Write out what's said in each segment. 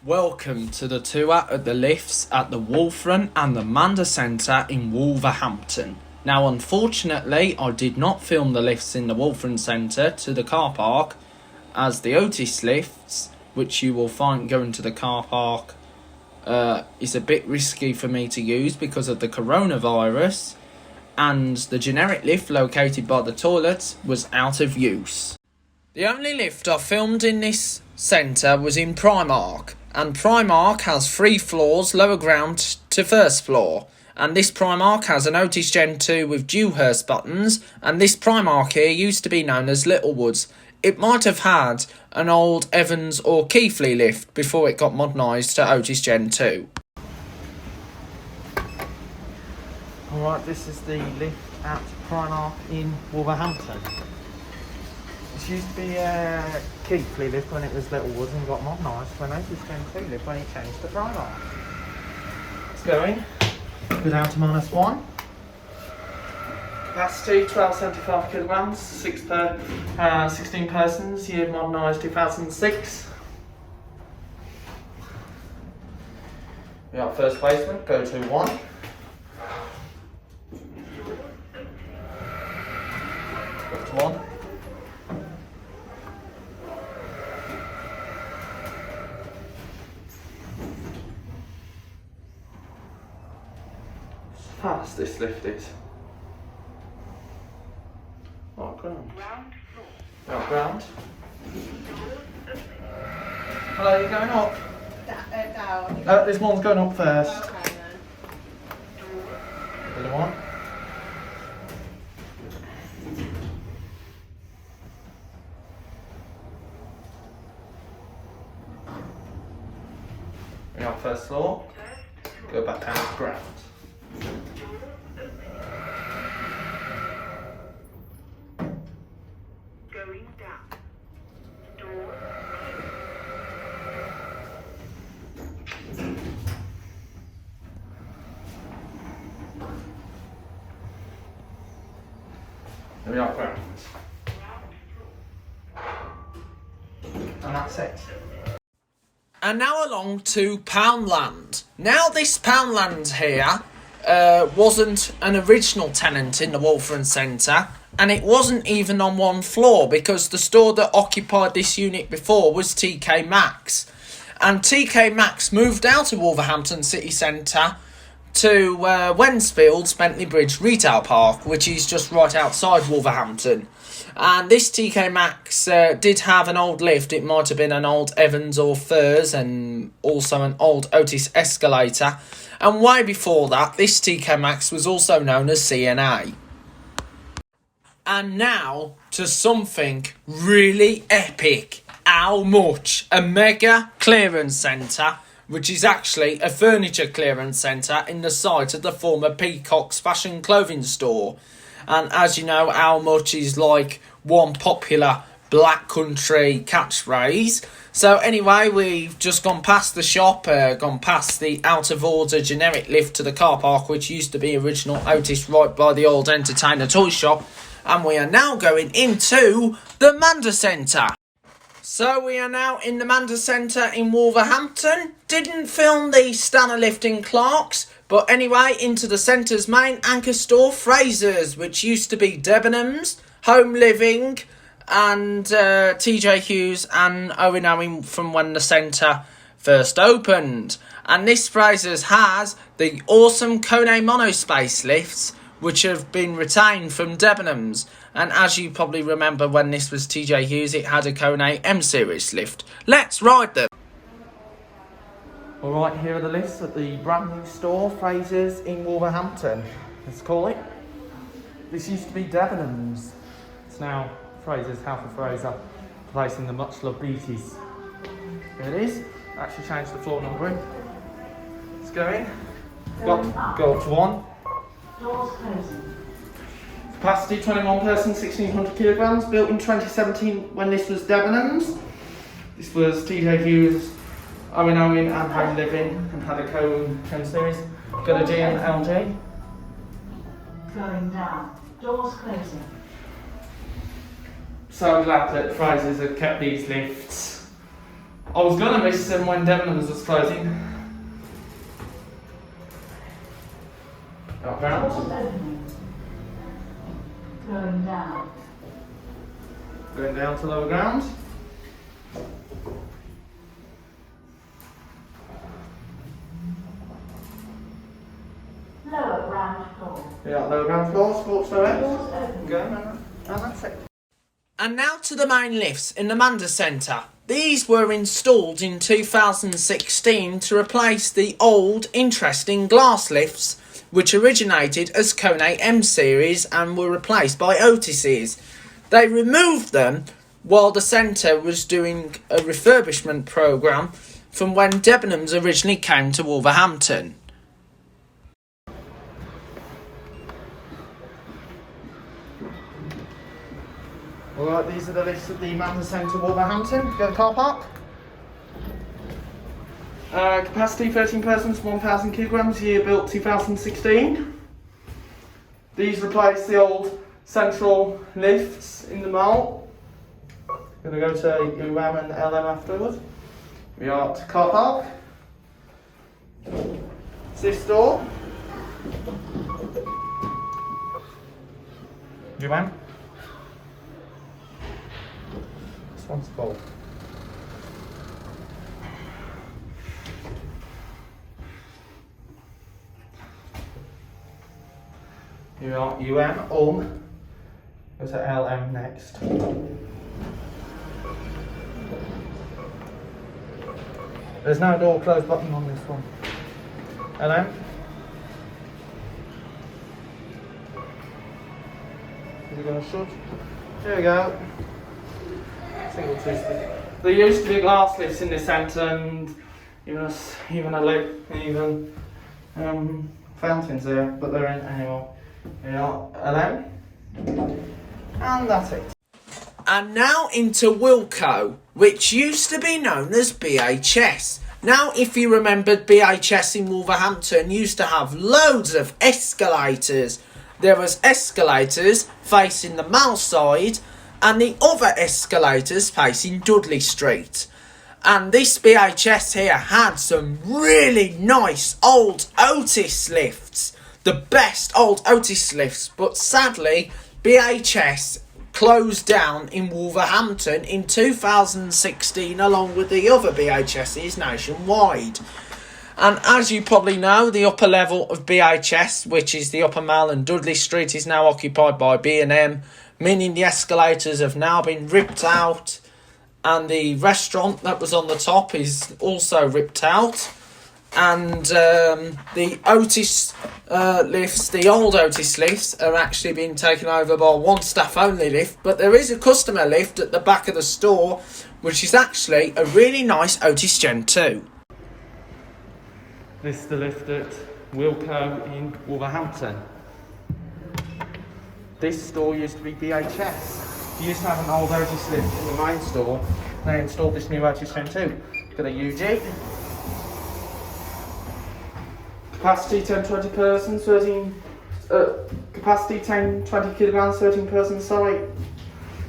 Welcome to the tour at the lifts at the Wulfrun and the Mander Centre in Wolverhampton. Now, unfortunately, I did not film the lifts in the Wulfrun Centre to the car park, as the Otis lifts, which you will find going to the car park, is a bit risky for me to use because of the coronavirus, and the generic lift located by the toilets was out of use. The only lift I filmed in this centre was in Primark, and Primark has 3 floors, lower ground to first floor. And this Primark has an Otis Gen 2 with Dewhurst buttons, and this Primark here used to be known as Littlewoods. It might have had an old Evans or Keighley lift before it got modernised to Otis Gen 2. Alright, this is the lift at Primark in Wolverhampton. This used to be a Keighley lift when it was Littlewoods and got modernised when Otis Gen 2 lift when it changed to Primark. It's going. Go down to -1. Capacity 1275 kilograms, 16 persons, year modernised 2006. We have first placement, go to 1. Go to 1. Fast this lift is. What ground? What ground? Hello, you're going up? Down. This one's going up first. Okay then. The other one. We're on first floor. Go back down to ground. Going down. Door. There we are, ground. And that's it. And now along to Poundland. Now this Poundland here wasn't an original tenant in the Wulfrun Centre, and it wasn't even on one floor because the store that occupied this unit before was TK Maxx. And TK Maxx moved out of Wolverhampton City Centre to Wensfield's Bentley Bridge Retail Park, which is just right outside Wolverhampton. And this TK Maxx did have an old lift. It might have been an old Evans or Frasers, and also an old Otis escalator. And way before that, this TK Maxx was also known as CNA. And now to something really epic. How much? A mega clearance centre, which is actually a furniture clearance centre in the site of the former Peacock's fashion clothing store. And as you know, how much is like one popular Black Country catchphrase. So anyway, we've just gone past the shop, gone past the out of order generic lift to the car park, which used to be original Otis right by the old Entertainer toy shop. And we are now going into the Mander Centre. So we are now in the Mander Centre in Wolverhampton. Didn't film the Stanner lift in Clark's, but anyway, into the centre's main anchor store, Frasers, which used to be Debenhams, Home Living, and TJ Hughes and Owen from when the centre first opened. And this Frasers has the awesome Kone Monospace lifts, which have been retained from Debenhams. And as you probably remember, when this was TJ Hughes, it had a Kone M-Series lift. Let's ride them! Alright, here are the lifts at the brand new store, Frasers in Wolverhampton, let's call it. This used to be Debenhams. It's now Frasers, House of Fraser, placing the much loved beauties. Here it is. Actually changed the floor numbering. It's going. Go up to 1. Doors closing. Capacity 21 persons, 1600 kilograms. Built in 2017 when this was Debenhams. This was TJ Hughes, Owen and Home Living, and had a Cone series. Got a G and LG. Going down. Doors closing. So glad that Frasers have kept these lifts I was gonna miss them when Debenhams was closing. Got ground. Doors opening. Going down. Going down to lower ground. Lower ground floor. Yeah, lower ground floor, sports direct. Doors opening. Go, and that's it. And now to the main lifts in the Mander Centre. These were installed in 2016 to replace the old, interesting glass lifts which originated as Kone M series and were replaced by Otis's. They removed them while the centre was doing a refurbishment programme from when Debenhams originally came to Wolverhampton. Alright, these are the lifts at the Mander Centre, Wolverhampton. Go to the car park. Capacity 13 persons, 1,000 kilograms, year built 2016. These replace the old central lifts in the mall. Gonna go to UM and LM afterwards. We are at car park. It's this door. UM. This one's full. You are UM, go to LM next. There's no door close button on this one. LM. Is it going to shut? There we go. Single two-stick. There used to be glass lifts in this centre and even a lip, even fountains there, but they're in anymore. LM. And that's it. And now into Wilco, which used to be known as BHS. Now, if you remembered, BHS in Wolverhampton used to have loads of escalators. There was escalators facing the mall side and the other escalators facing Dudley Street. And this BHS here had some really nice old Otis lifts. The best old Otis lifts, but sadly, BHS closed down in Wolverhampton in 2016 along with the other BHSs nationwide. And as you probably know, the upper level of BHS, which is the Upper Mall and Dudley Street, is now occupied by B&M, meaning the escalators have now been ripped out, and the restaurant that was on the top is also ripped out. And the Otis lifts, the old Otis lifts, are actually being taken over by one staff-only lift, but there is a customer lift at the back of the store, which is actually a really nice Otis Gen 2. This is the lift at Wilco in Wolverhampton. This store used to be BHS. You used to have an old Otis lift in the main store. They installed this new Otis Gen 2. Got a UG. Capacity 10-20 persons, 13. Capacity 10-20 kilograms, 13 persons. Sorry.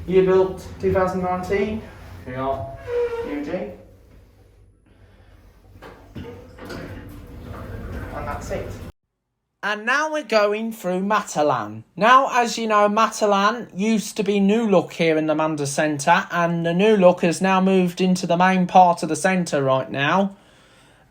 Year built 2019. Here we are. UG. And that's it. And now we're going through Matalan. Now, as you know, Matalan used to be New Look here in the Mander Centre, and the New Look has now moved into the main part of the centre right now.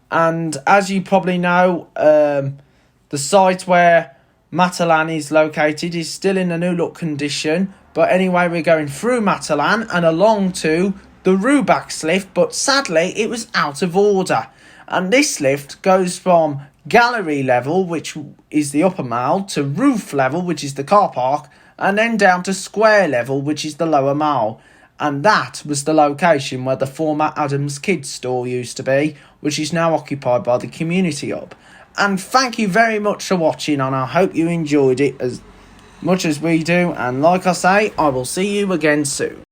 And as you probably know, the site where Matalan is located is still in the New Look condition. But anyway, we're going through Matalan and along to the Rubax lift, but sadly it was out of order. And this lift goes from gallery level, which is the upper mall, to roof level, which is the car park, and then down to square level, which is the lower mall. And that was the location where the former Adams Kids store used to be, which is now occupied by the Community Hub. And thank you very much for watching, and I hope you enjoyed it as much as we do. And like I say, I will see you again soon.